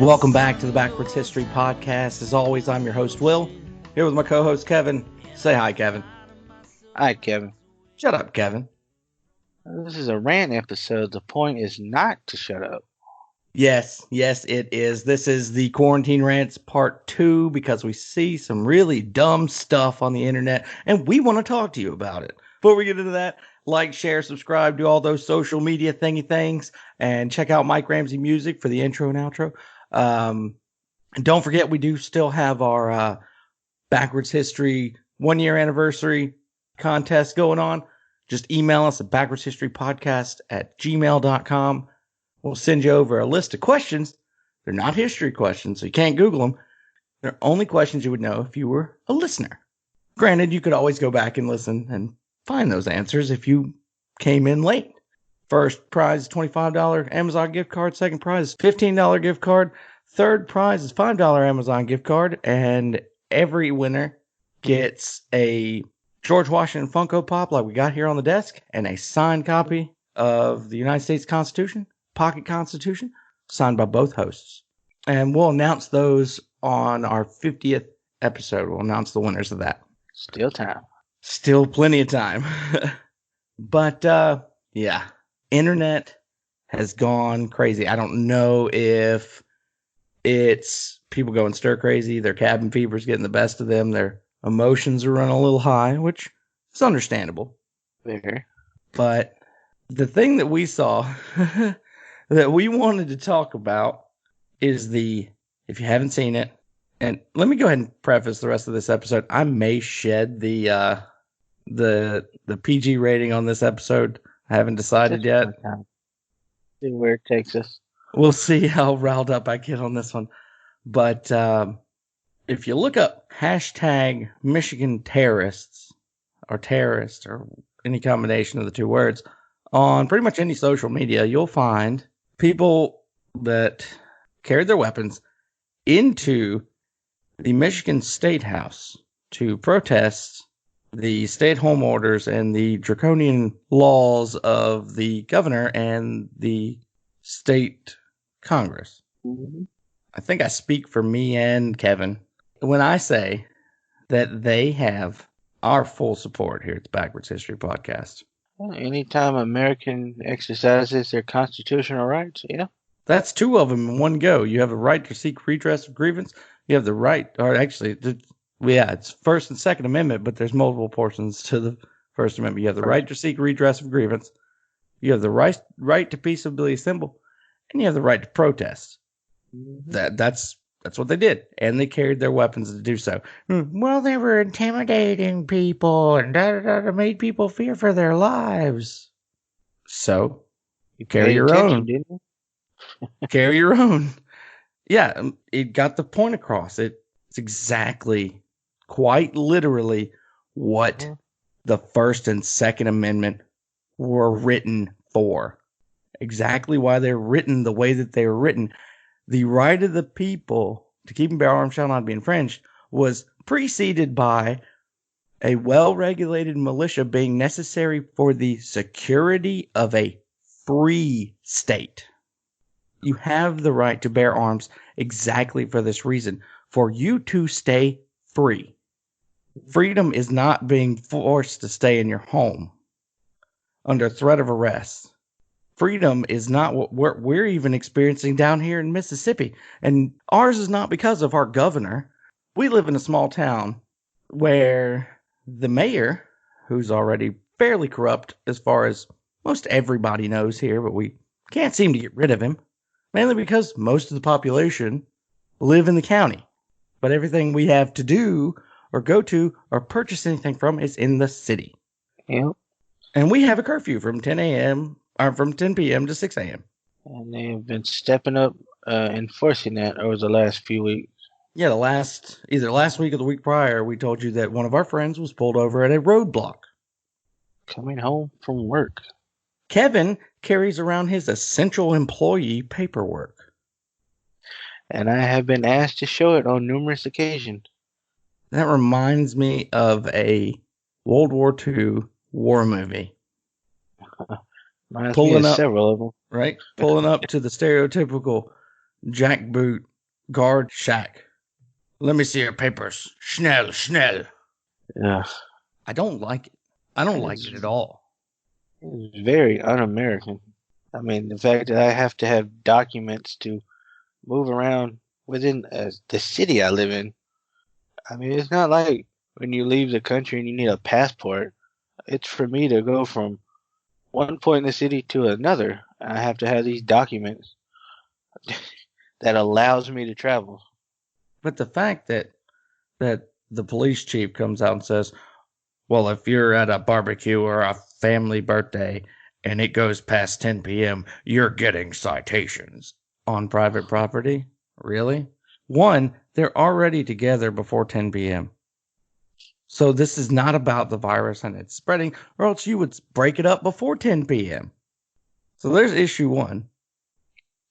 Welcome back to the Backwards History Podcast. As always, I'm your host, Will, here with my co-host, Kevin. Say hi, Kevin. Hi, Kevin. Shut up, Kevin. This is a rant episode. The point is not to shut up. Yes, it is. This is the Quarantine Rants Part 2 because we see some really dumb stuff on the internet and we want to talk to you about it. Before we get into that, like, share, subscribe, do all those social media thingy things, and check out Mike Ramsey Music for the intro and outro. And don't forget, we do still have our Backwards History 1 year anniversary contest going on. Just email us at backwardshistorypodcast@gmail.com. We'll send you over a list of questions. They're not history questions, so you can't Google them. They're only questions you would know if you were a listener. Granted, you could always go back and listen and find those answers if you came in late. First prize is $25 Amazon gift card. Second prize is $15 gift card. Third prize is $5 Amazon gift card. And every winner gets a George Washington Funko Pop like we got here on the desk and a signed copy of the United States Constitution, Pocket Constitution, signed by both hosts. And we'll announce those on our 50th episode. We'll announce the winners of that. Still time. Still plenty of time. But, yeah. Internet has gone crazy. I don't know if it's people going stir crazy, their cabin fever's getting the best of them, their emotions are running a little high, which is understandable. Fair. But the thing that we saw that we wanted to talk about is if you haven't seen it, and let me go ahead and preface the rest of this episode. I may shed the PG rating on this episode. I haven't decided yet. See where it takes us. We'll see how riled up I get on this one. But if you look up hashtag Michigan terrorists or terrorist or any combination of the two words on pretty much any social media, you'll find people that carried their weapons into the Michigan State House to protest the stay-at-home orders and the draconian laws of the governor and the state Congress. Mm-hmm. I think I speak for me and Kevin when I say that they have our full support here at the Backwards History Podcast. Well, anytime American exercises their constitutional rights, yeah. That's two of them in one go. You have a right to seek redress of grievance. You have the right, or actually, it's First and Second Amendment, but there's multiple portions to the First Amendment. You have the right to seek redress of grievance. You have the right to peaceably assemble, and you have the right to protest. Mm-hmm. That's what they did, and they carried their weapons to do so. Well, they were intimidating people and made people fear for their lives. So you carry your own. Didn't you? Carry your own. Yeah, it got the point across. It's exactly, quite literally, what the First and Second Amendment were written for. Exactly why they're written the way that they were written. The right of the people to keep and bear arms shall not be infringed was preceded by a well-regulated militia being necessary for the security of a free state. You have the right to bear arms exactly for this reason, for you to stay free. Freedom is not being forced to stay in your home under threat of arrest. Freedom is not what we're even experiencing down here in Mississippi. And ours is not because of our governor. We live in a small town where the mayor, who's already fairly corrupt as far as most everybody knows here, but we can't seem to get rid of him. Mainly because most of the population live in the county. But everything we have to do or go to or purchase anything from is in the city. Yep. And we have a curfew from 10 a.m. or from 10 p.m. to 6 a.m. And they have been stepping up enforcing that over the last few weeks. Yeah, either last week or the week prior, we told you that one of our friends was pulled over at a roadblock. Coming home from work. Kevin carries around his essential employee paperwork. And I have been asked to show it on numerous occasions. That reminds me of a World War II war movie. Pulling up several of them. Right? Pulling up to the stereotypical jackboot Guard shack. Let me see your papers. Schnell, schnell. Yeah, I don't like it. I don't like it's, it at all. it's very un-American. I mean, the fact that I have to have documents to move around within the city I live in. I mean, it's not like when you leave the country and you need a passport. It's for me to go from one point in the city to another. I have to have these documents that allows me to travel. But the fact that the police chief comes out and says, well, if you're at a barbecue or a family birthday and it goes past 10 p.m., you're getting citations on private property. Really? One, they're already together before 10 p.m. So this is not about the virus and it's spreading, or else you would break it up before 10 p.m. So there's issue one.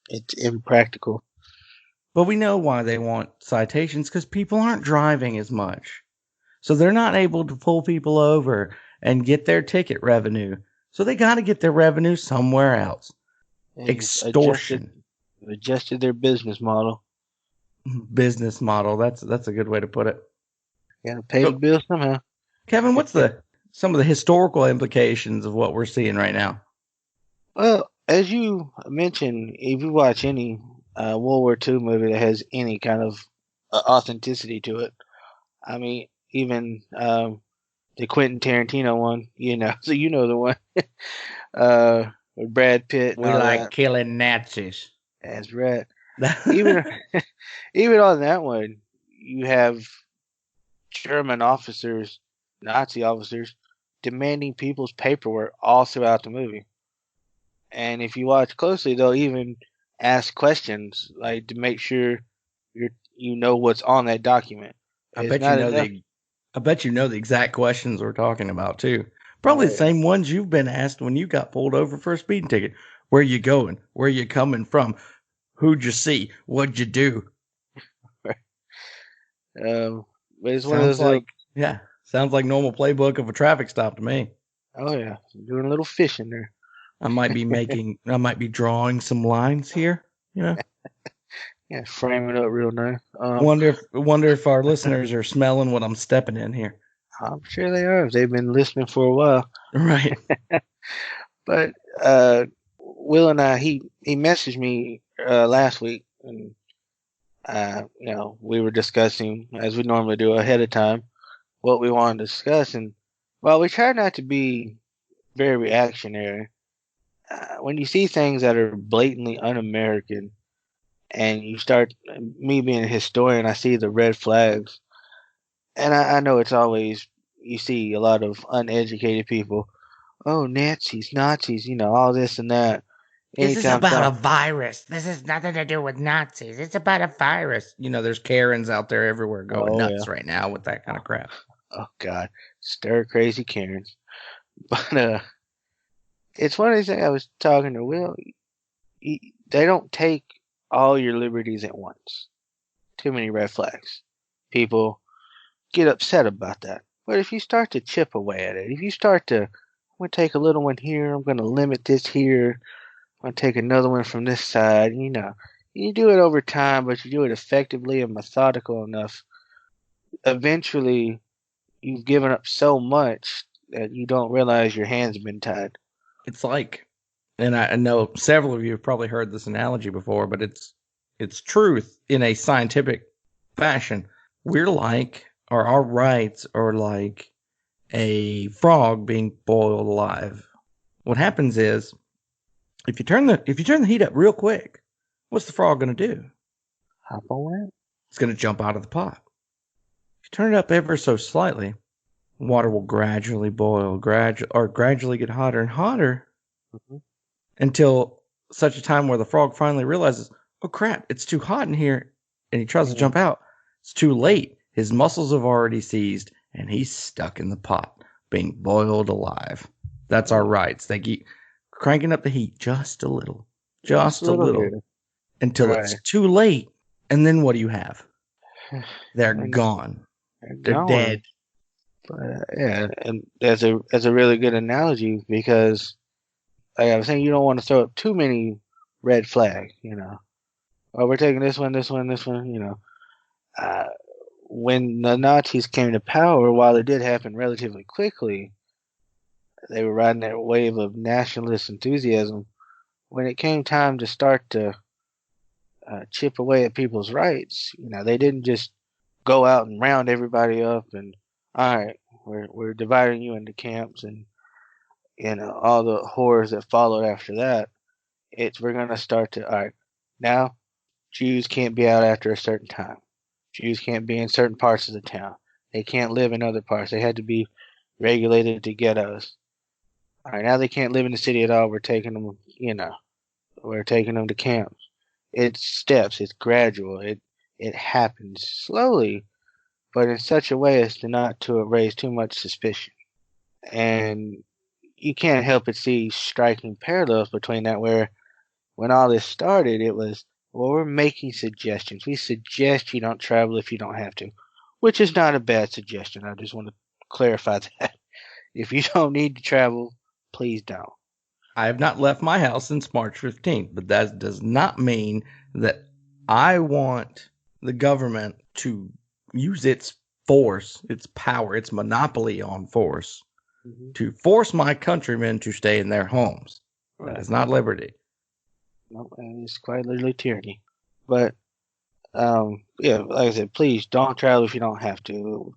It's impractical. But we know why they want citations because people aren't driving as much. So they're not able to pull people over and get their ticket revenue. So they got to get their revenue somewhere else. They've Extortion. adjusted their business model. Business model. That's a good way to put it. Got to pay the So, bill somehow. Kevin, what's some of the historical implications of what we're seeing right now? Well, as you mentioned, if you watch any World War II movie that has any kind of authenticity to it, I mean, even the Quentin Tarantino one, so you know the one with Brad Pitt and We all like that. killing Nazis. That's right. Even even on that one, you have German officers, Nazi officers, demanding people's paperwork all throughout the movie. And if you watch closely, they'll even ask questions like to make sure you know what's on that document. I It's bet you not know enough. the exact questions we're talking about too. Probably Oh the yeah. same ones you've been asked when you got pulled over for a speeding ticket. Where you going? Where you coming from? Who'd you see? What'd you do? But it's one of Sounds those little. like yeah, sounds like normal playbook of a traffic stop to me. Oh yeah, doing a little fishing there. I might be drawing some lines here. You know, Yeah, frame it up real nice. wonder if our listeners are smelling what I'm stepping in here. I'm sure they are if they've been listening for a while. Right. But Will and I, he messaged me last week, and we were discussing as we normally do ahead of time what we wanted to discuss, and well, we try not to be very reactionary. When you see things that are blatantly un-American, and you start, me being a historian, I see the red flags, and I know it's always you see a lot of uneducated people. Oh, Nazis, all this and that. This is Anytime about a some, virus. This has nothing to do with Nazis. It's about a virus. You know, there's Karens out there everywhere going oh yeah, nuts right now with that kind of crap. oh God, stir crazy Karens. But it's one of these things. I was talking to Will. They don't take all your liberties at once. Too many red flags. People get upset about that. But if you start to chip away at it, if you start to, I'm going to take a little one here, I'm going to limit this here, I'm going to take another one from this side, you do it over time, but you do it effectively and methodical enough. Eventually, you've given up so much that you don't realize your hands have been tied. It's like, and I know several of you have probably heard this analogy before, but it's truth in a scientific fashion. We're like, or our rights are like a frog being boiled alive. What happens is if you turn the heat up real quick, what's the frog going to do? Hop on it? It's going to jump out of the pot. If you turn it up ever so slightly, water will gradually boil, gradually get hotter and hotter Mm-hmm. until such a time where the frog finally realizes, oh crap, it's too hot in here, and he tries to Yeah. jump out. It's too late. His muscles have already seized, and he's stuck in the pot, being boiled alive. That's our rights. They keep cranking up the heat Just just a a little little, here. until Right. it's too late. And then what do you have? They're And gone. they're They're gone. dead. But yeah, and that's a really good analogy because like I was saying, you don't want to throw up too many red flags. oh, we're taking this one, this one, this one. Uh, when the Nazis came to power, while it did happen relatively quickly, they were riding that wave of nationalist enthusiasm. When it came time to start to chip away at people's rights, they didn't just go out and round everybody up and all right, we're dividing you into camps and all the horrors that followed after that. It's we're gonna start to all right now. Jews can't be out after a certain time. Jews can't be in certain parts of the town. They can't live in other parts. They had to be regulated to ghettos. All right, now they can't live in the city at all. We're taking them to camps. It's steps. It's gradual. It happens slowly, but in such a way as to not to raise too much suspicion. And you can't help but see striking parallels between that. Where when all this started, it was, well, we're making suggestions. We suggest you don't travel if you don't have to, which is not a bad suggestion. I just want to clarify that. If you don't need to travel, please don't. I have not left my house since March 15th, but that does not mean that I want the government to use its force, its power, its monopoly on force Mm-hmm. to force my countrymen to stay in their homes. That Right. is not liberty. No, it's quite literally tyranny. But yeah, like I said, please don't travel if you don't have to.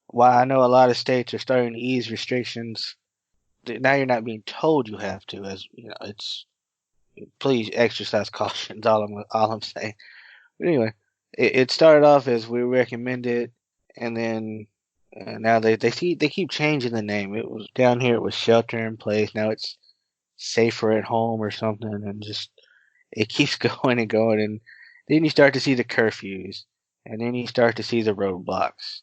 While I know a lot of states are starting to ease restrictions, now you're not being told you have to. As it's please exercise caution. Is all I'm saying. But anyway, it started off as we recommend it, and then now they keep changing the name. It was down here. It was shelter in place. Now it's safer at home or something, and just it keeps going and going, and then you start to see the curfews, and then you start to see the roadblocks,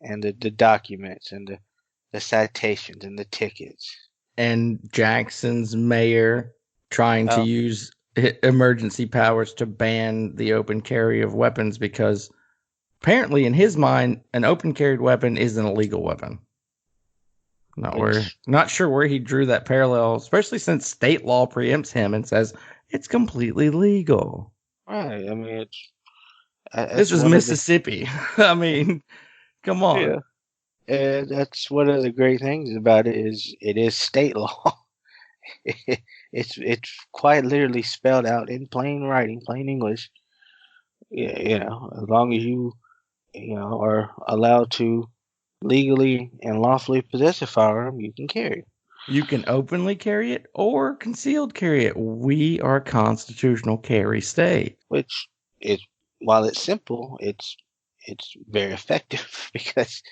and the documents, and the citations, and the tickets. And Jackson's mayor trying to Oh, use emergency powers to ban the open carry of weapons because apparently, in his mind, an open carried weapon is an illegal weapon. which Not sure where he drew that parallel, especially since state law preempts him and says it's completely legal. right? I mean, This that's is one of the Mississippi. I mean, come on. yeah, and that's one of the great things about it is it is state law. It's quite literally spelled out in plain writing, plain English. Yeah, as long as you are allowed to legally and lawfully possess a firearm, you can carry. You can openly carry it or concealed carry it. We are a constitutional carry state. Which is, while it's simple, it's very effective because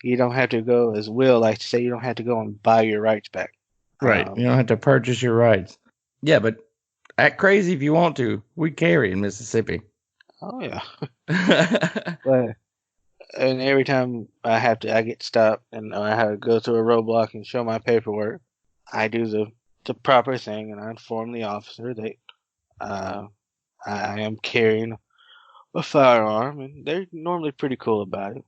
you don't have to go, as Will likes to say, you don't have to go and buy your rights back. Right. You don't have to purchase your rights. Yeah, but act crazy if you want to. We carry in Mississippi. Oh yeah, but and every time I get stopped and I have to go through a roadblock and show my paperwork, I do the proper thing and I inform the officer that uh, I am carrying a firearm, and they're normally pretty cool about it.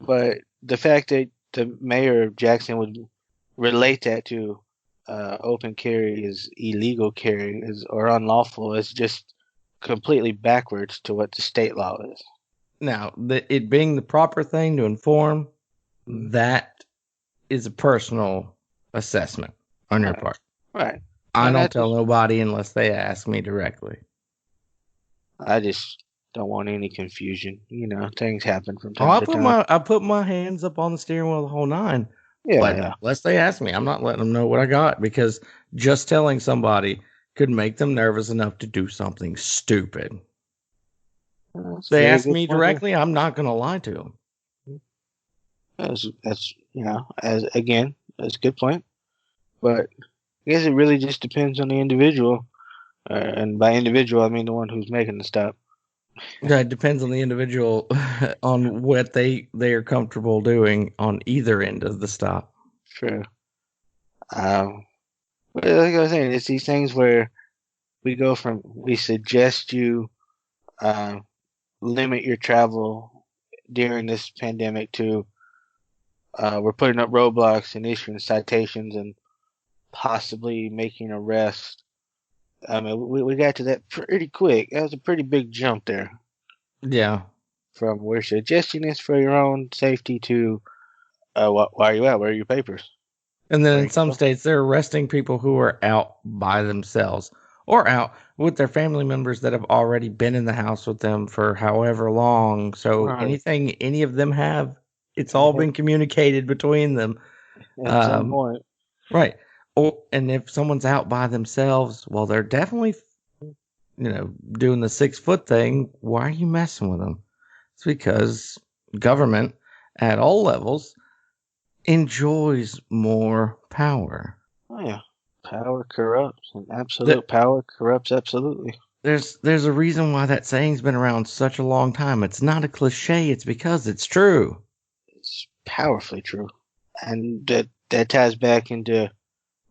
But the fact that the mayor of Jackson would relate that to open carry is illegal carry is or unlawful is just completely backwards to what the state law is. Now, it being the proper thing to inform, that is a personal assessment on your Right, part. right. I And don't tell nobody unless they ask me directly. I just don't want any confusion. Things happen from Oh, time to time. I put my hands up on the steering wheel the whole nine. Yeah, But yeah. unless they ask me, I'm not letting them know what I got because just telling somebody could make them nervous enough to do something stupid. That's a They very ask good me point there. directly, I'm not going to lie to them. That's as again, that's a good point. But I guess it really just depends on the individual, and by individual I mean the one who's making the stop. Yeah, it depends on the individual on what they are comfortable doing on either end of the stop. Sure. But like I was saying, it's these things where we suggest you uh, limit your travel during this pandemic to we're putting up roadblocks and issuing citations and possibly making arrests I mean, we got to that pretty quick. That was a pretty big jump there Yeah. from we're suggesting this for your own safety to why are you out? Where are your papers? And then Where in you some go? states, they're arresting people who are out by themselves or out with their family members that have already been in the house with them for however long. So Right. anything any of them have, it's all At been communicated between them. some Um, point. right. And if someone's out by themselves, well, they're definitely, doing the 6 foot thing. Why are you messing with them? It's because government at all levels enjoys more power. Oh yeah. Power corrupts, and That absolute power corrupts absolutely. there's a reason why that saying's been around such a long time. It's not a cliche, it's because it's true. It's powerfully true. And that ties back into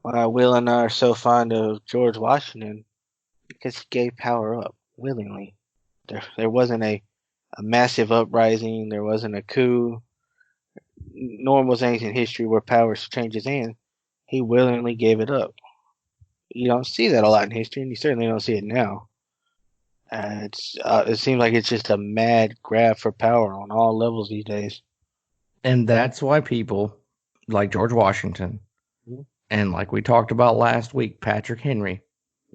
why Will and I are so fond of George Washington, because he gave power up willingly. There wasn't a massive uprising, there wasn't a coup, nor was anything in history where power changes hands. He willingly gave it up. You don't see that a lot in history, and you certainly don't see it now. It seems like it's just a mad grab for power on all levels these days. And that's why people like George Washington Mhm. and like we talked about last week, Patrick Henry,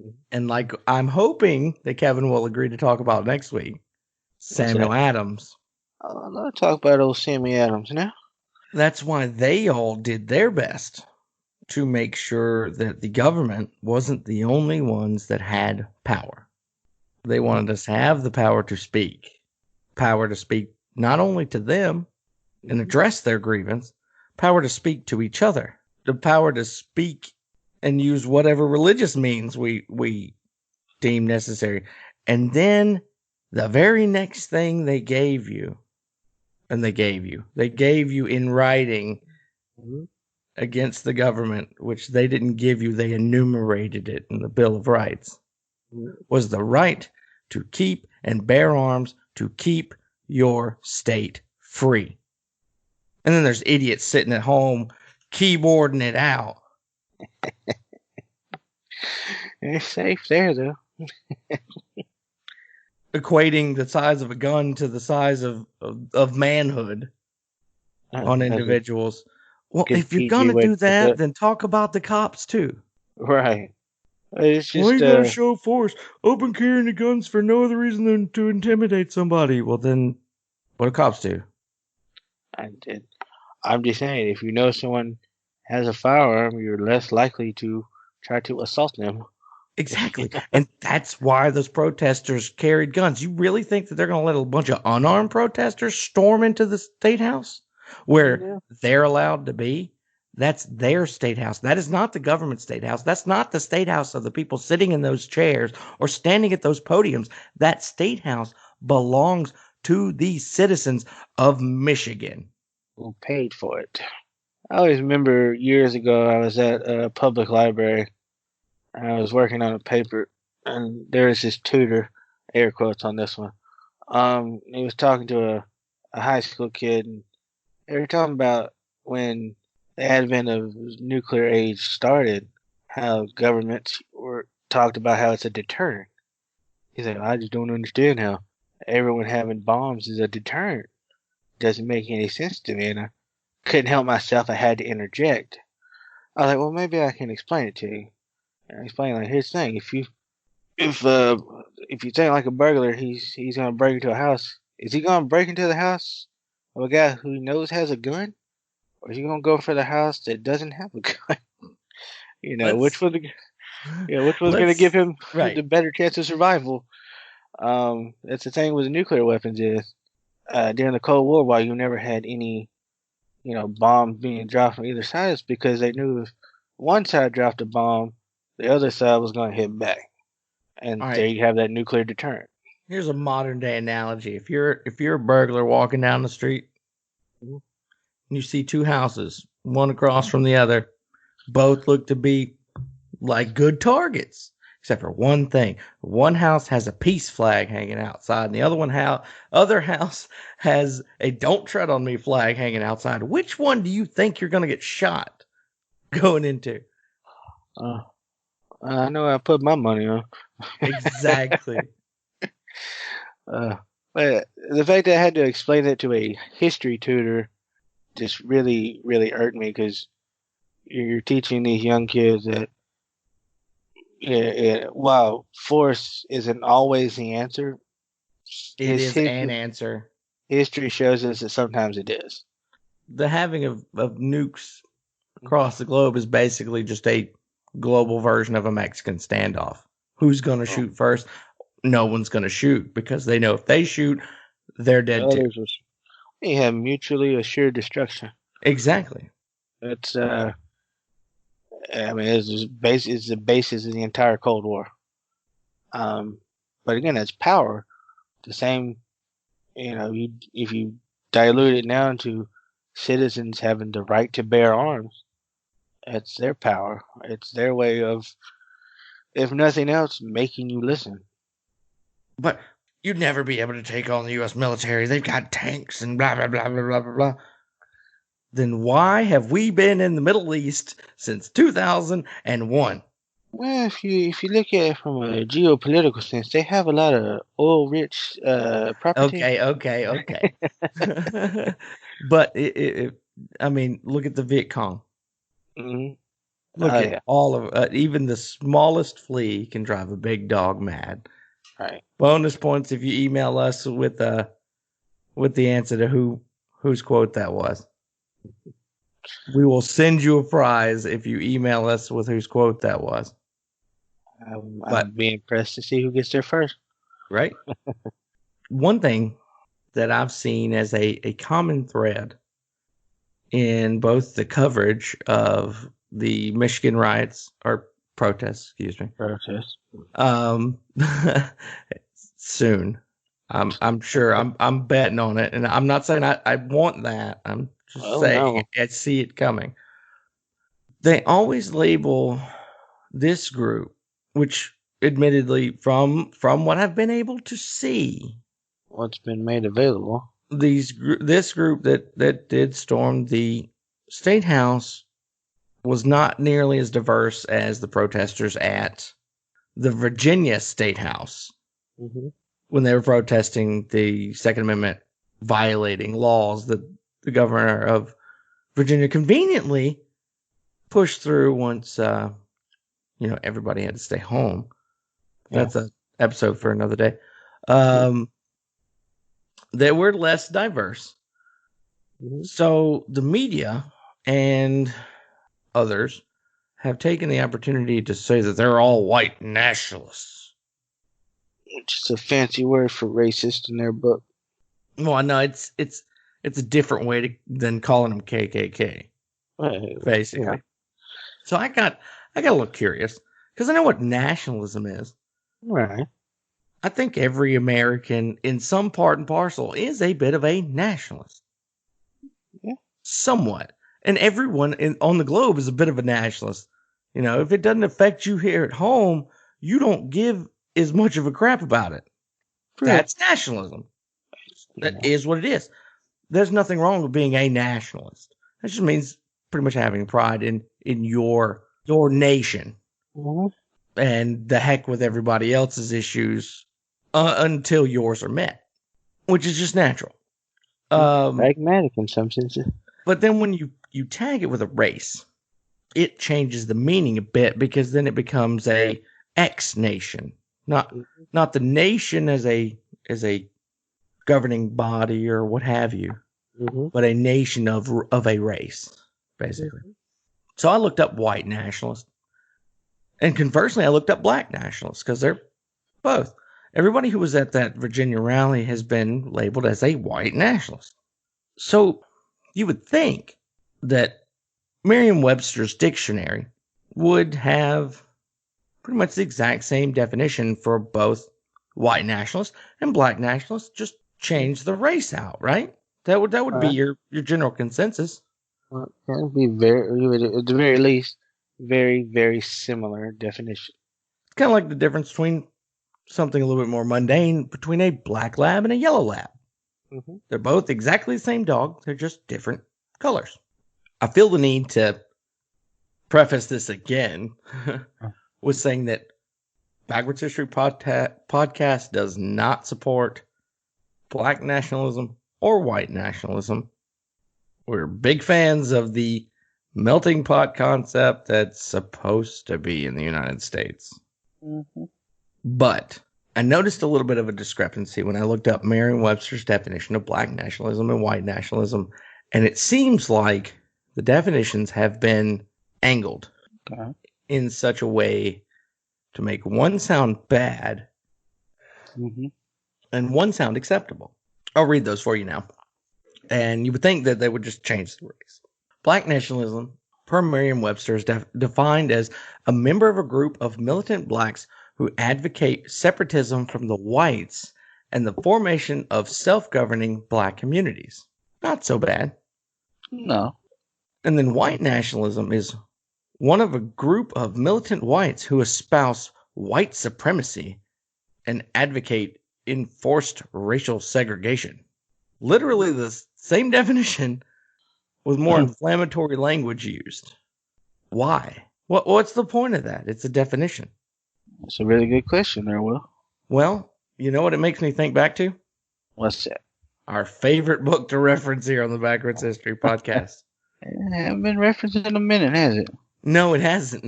Mhm. and like I'm hoping that Kevin will agree to talk about next week, What's Samuel that? Adams. Let's talk about old Sammy Adams now. That's why they all did their best to make sure that the government wasn't the only ones that had power. They Mhm. wanted us to have the power to speak not only to them and Mhm. address their grievance, power to speak to each other, the power to speak and use whatever religious means we deem necessary. And then the very next thing they gave you in writing Mhm. against the government, which they didn't give you, they enumerated it in the Bill of Rights, Mhm. was the right to keep and bear arms to keep your state free. And then there's idiots sitting at home keyboarding it out, It's safe there though. equating the size of a gun to the size of manhood on That's a individuals. Well, good if you're PG gonna way to do put that, that. then talk about the cops too. Right. It's Why just you gotta show force? Open carrying the guns for no other reason than to intimidate somebody. Well, then what do cops do? I, I'm just saying, if you know someone has a firearm, you're less likely to try to assault them. Exactly. And that's why those protesters carried guns. You really think that they're going to let a bunch of unarmed protesters storm into the state house where Yeah. they're allowed to be? That's their state house. That is not the government state house. That's not the state house of the people sitting in those chairs or standing at those podiums. That state house belongs to the citizens of Michigan. Who paid for it? I always remember years ago I was at a public library and I was working on a paper and there was this tutor, air quotes on this one. He was talking to a high school kid and they were talking about when the advent of nuclear age started, how governments were talked about how it's a deterrent. He's like, I just don't understand how everyone having bombs is a deterrent. Doesn't make any sense to me, and I couldn't help myself. I had to interject. I was like, well, maybe I can explain it to you. And I explained, like, here's the thing: if uh if you think like a burglar, he's gonna break into a house. Is he gonna break into the house of a guy who he knows has a gun, or is he gonna go for the house that doesn't have a gun? Which Let's was which was gonna give let's him right. the better chance of survival? That's the thing with the nuclear weapons is during the Cold War, while you never had any bombs being dropped from either side, is because they knew if one side dropped a bomb, the other side was going to hit back, and All there right. you have that nuclear deterrent. Here's a modern day analogy. If you're a burglar walking down the street Mhm. and you see two houses, one across from the other, both look to be like good targets, except for one thing. One house has a peace flag hanging outside, and the other house has a "Don't tread on me" flag hanging outside. Which one do you think you're going to get shot going into? Uh, I know I put my money on. Exactly. Uh, but the fact that I had to explain it to a history tutor just really, really irked me because you're teaching these young kids that while force isn't always the answer, It is an history answer. shows us that sometimes it is. The having of nukes across the globe is basically just a global version of a Mexican standoff. Who's going to Oh, shoot first? No one's going to shoot because they know if they shoot, they're the dead too. others was they have mutually assured destruction. Exactly. That's I mean, it's the basis of the entire Cold War. But again, it's power. The same, if you dilute it down to citizens having the right to bear arms, it's their power. It's their way of, if nothing else, making you listen. But you'd never be able to take on the U.S. military. They've got tanks and blah, blah, blah, blah, blah, blah, blah. Then why have we been in the Middle East since 2001? Well, if you look at it from a geopolitical sense, they have a lot of oil-rich property. Okay. But I mean, look at the Viet Cong. Hmm. Look Oh at yeah, all of even the smallest flea can drive a big dog mad. right. Bonus points if you email us with the answer to whose quote that was. We will send you a prize if you email us with whose quote that was. But I'd be impressed to see who gets there first. right, one thing that I've seen as a common thread in both the coverage of the Michigan riots or protests, excuse me, Protest. um, soon. I'm sure I'm betting on it, and I'm not saying I want that. I'm just Oh saying no. I see it coming. They always label this group, which admittedly from what I've been able to see, What's been made available? this group that did storm the state house was not nearly as diverse as the protesters at the Virginia State House Hmm. when they were protesting the Second Amendment violating laws that the governor of Virginia conveniently pushed through once everybody had to stay home. Yeah. That's an episode for another day. Um, they were less diverse. Mm-hmm. So the media and others have taken the opportunity to say that they're all white nationalists. Just a fancy word for racist in their book. Well, I know it's a different way than calling them KKK, Yeah. basically. So I got a little curious because I know what nationalism is. Right. I think every American, in some part and parcel, is a bit of a nationalist, Yeah. somewhat, and everyone on the globe is a bit of a nationalist. If it doesn't affect you here at home, you don't give as much of a crap about it. True. That's nationalism. That Yeah. is what it is. There's nothing wrong with being a nationalist. That just means pretty much having pride in your nation Mm-hmm. and the heck with everybody else's issues until yours are met, which is just natural. Um, Pragmatic in some senses. but then when you tag it with a race, it changes the meaning a bit because then it becomes a X nation, not the nation as a governing body or what have you, Mm-hmm. but a nation of a race, basically. So I looked up white nationalists, and conversely, I looked up black nationalists because they're both. Everybody who was at that Virginia rally has been labeled as a white nationalist. So you would think that Merriam-Webster's dictionary would have pretty much the exact same definition for both white nationalists and black nationalists. Just change the race out, right? That would be Right. your general consensus. Well, that would be at the very least, very, very similar definition. It's kind of like the difference between something a little bit more mundane between a black lab and a yellow lab. Mm-hmm. They're both exactly the same dog. They're just different colors. I feel the need to preface this again was saying that Backwards History Podcast does not support black nationalism or white nationalism. We're big fans of the melting pot concept that's supposed to be in the United States. Mm-hmm. But I noticed a little bit of a discrepancy when I looked up Merriam-Webster's definition of black nationalism and white nationalism, and it seems like the definitions have been angled in such a way to make one sound bad and one sound acceptable. I'll read those for you now. And you would think that they would just change the race. Black nationalism, per Merriam-Webster, is defined as a member of a group of militant blacks who advocate separatism from the whites and the formation of self-governing black communities. Not so bad. No. And then white nationalism is one of a group of militant whites who espouse white supremacy and advocate enforced racial segregation. Literally the same definition with more inflammatory language used. Why? What's the point of that? It's a definition. That's a really good question there, Will. Well, you know what it makes me think back to? What's that? Our favorite book to reference here on the Backwards History Podcast. It hasn't been referenced in a minute, has it? No, it hasn't.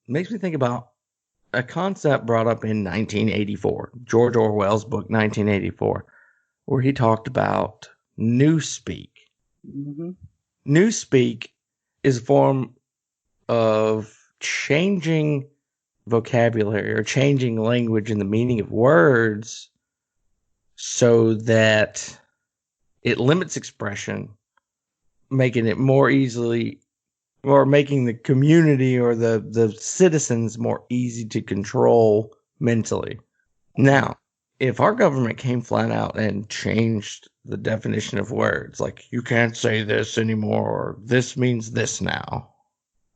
Makes me think about a concept brought up in 1984, George Orwell's book 1984, where he talked about newspeak. Mm-hmm. Newspeak is a form of changing vocabulary or changing language and the meaning of words so that it limits expression, making it more easily, or making the community or the citizens more easy to control mentally. Now, if our government came flat out and changed the definition of words, like you can't say this anymore, or this means this now,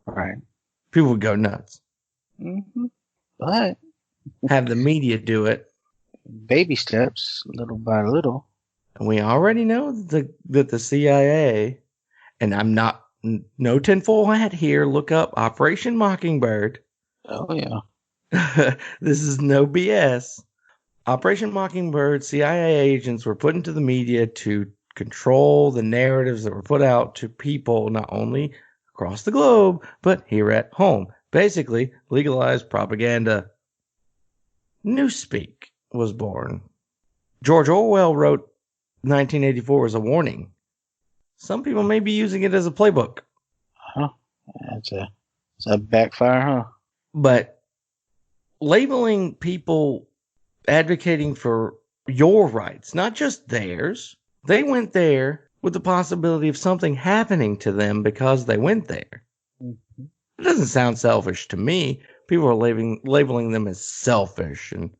right, people would go nuts. Mm-hmm. But have the media do it. Baby steps, little by little. And we already know that the CIA, and I'm not, no tinfoil hat here, look up Operation Mockingbird. Oh, yeah. This is no BS. Operation Mockingbird, CIA agents were put into the media to control the narratives that were put out to people not only across the globe, but here at home. Basically, legalized propaganda. Newspeak was born. George Orwell wrote 1984 as a warning. Some people may be using it as a playbook. Huh? It's a backfire, huh? But labeling people advocating for your rights, not just theirs, they went there with the possibility of something happening to them because they went there. Mm-hmm. It doesn't sound selfish to me. People are labeling them as selfish and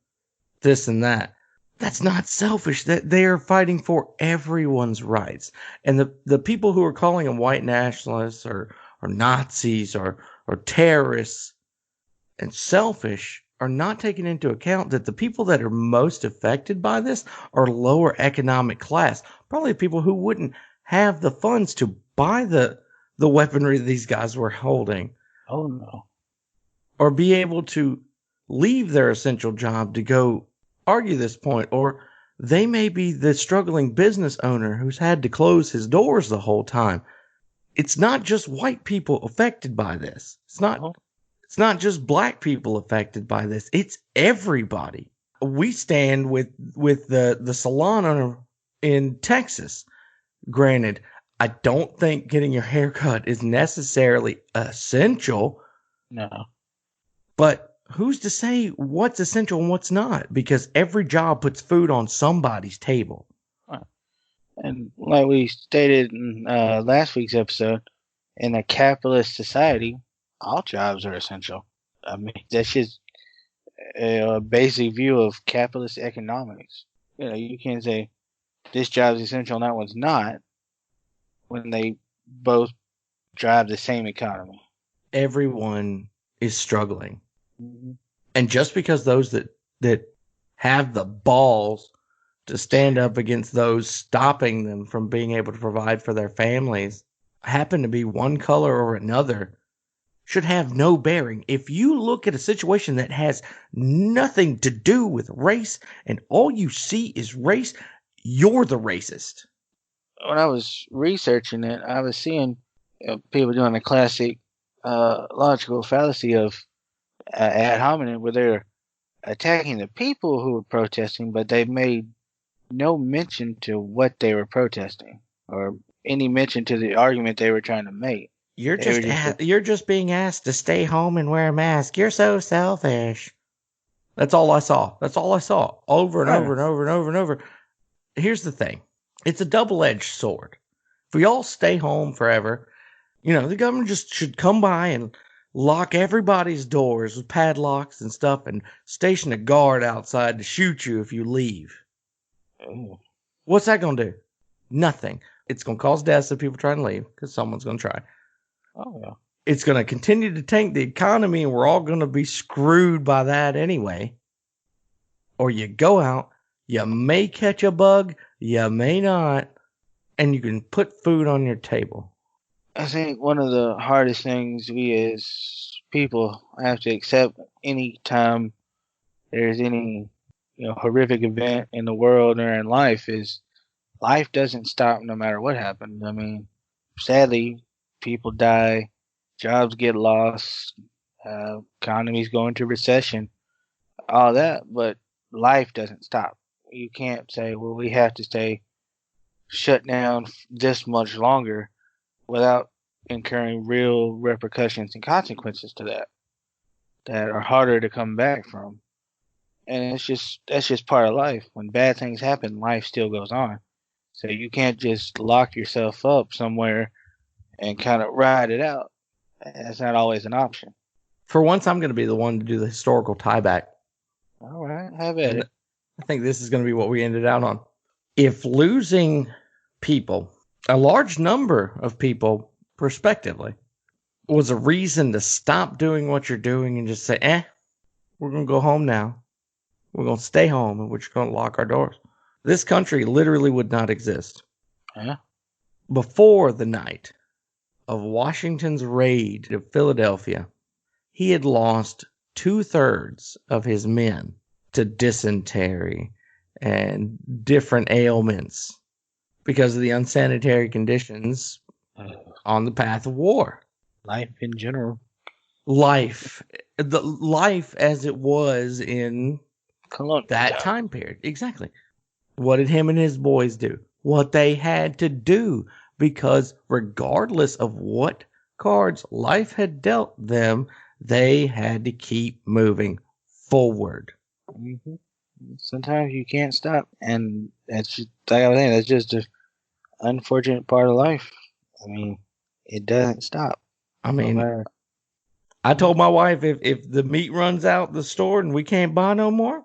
this and that. That's not selfish. That they are fighting for everyone's rights. And the people who are calling them white nationalists or Nazis or terrorists and selfish are not taking into account that the people that are most affected by this are lower economic class. Probably people who wouldn't have the funds to buy the weaponry these guys were holding. Oh, no. Or be able to leave their essential job to go argue this point. Or they may be the struggling business owner who's had to close his doors the whole time. It's not just white people affected by this. It's not just black people affected by this. It's everybody. We stand with the salon owner in Texas. Granted, I don't think getting your hair cut is necessarily essential. No. But who's to say what's essential and what's not? Because every job puts food on somebody's table. And like we stated in last week's episode, in a capitalist society, all jobs are essential. I mean, that's just a basic view of capitalist economics. You know, you can't say this job is essential and that one's not when they both drive the same economy. Everyone is struggling. Mm-hmm. And just because those that have the balls to stand up against those stopping them from being able to provide for their families happen to be one color or another should have no bearing. If you look at a situation that has nothing to do with race and all you see is race, you're the racist. When I was researching it, I was seeing people doing the classic logical fallacy of ad hominem, where they're attacking the people who were protesting, but they made no mention to what they were protesting or any mention to the argument they were trying to make. You're They were just just you're just being asked to stay home and wear a mask. You're so selfish. That's all I saw. That's all I saw over and over and over and over and over. Here's the thing. It's a double-edged sword. If we all stay home forever, the government just should come by and lock everybody's doors with padlocks and stuff and station a guard outside to shoot you if you leave. Oh. What's that going to do? Nothing. It's going to cause deaths if people try and leave because someone's going to try. Oh, yeah. It's going to continue to tank the economy and we're all going to be screwed by that anyway. Or you go out, you may catch a bug, you may not, and you can put food on your table. I think one of the hardest things we as people have to accept any time there's any horrific event in the world or in life is life doesn't stop no matter what happens. I mean, sadly, people die, jobs get lost, economies go into recession, all that, but life doesn't stop. You can't say, well, we have to stay shut down this much longer without incurring real repercussions and consequences to that are harder to come back from. And that's just part of life. When bad things happen, life still goes on. So you can't just lock yourself up somewhere and kind of ride it out. That's not always an option. For once, I'm going to be the one to do the historical tieback. All right, have at it. I think this is going to be what we ended out on. If losing people, a large number of people, prospectively, was a reason to stop doing what you're doing and just say, we're going to go home now. We're going to stay home and we're just going to lock our doors. This country literally would not exist. Yeah. Before the night of Washington's raid to Philadelphia, he had lost 2/3 of his men to dysentery and different ailments because of the unsanitary conditions on the path of war. Life in general. Life as it was in that time period. Exactly. What did him and his boys do? What they had to do, because regardless of what cards life had dealt them, they had to keep moving forward. Mm-hmm. Sometimes you can't stop, and that's just, like I was saying, that's just an unfortunate part of life. I mean, it doesn't stop. I mean, I told my wife if the meat runs out the store and we can't buy no more,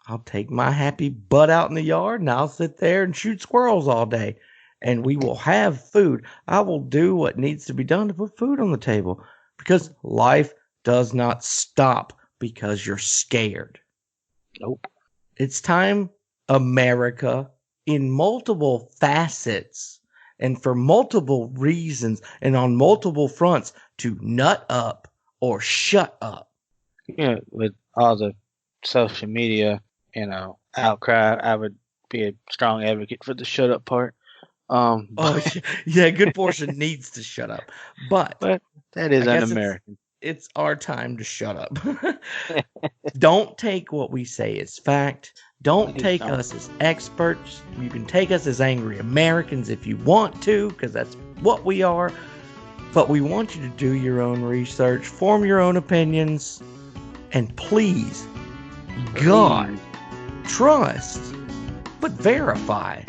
I'll take my happy butt out in the yard and I'll sit there and shoot squirrels all day, and we will have food. I will do what needs to be done to put food on the table, because life does not stop because you're scared. Nope. It's time, America, in multiple facets and for multiple reasons and on multiple fronts, to nut up or shut up. Yeah, with all the social media, outcry, I would be a strong advocate for the shut up part. Yeah, a good portion needs to shut up. But that is un-American. It's our time to shut up. Don't take what we say as fact. Don't take us as experts. You can take us as angry Americans if you want to, because that's what we are. But we want you to do your own research, form your own opinions, and please, God, trust, but verify.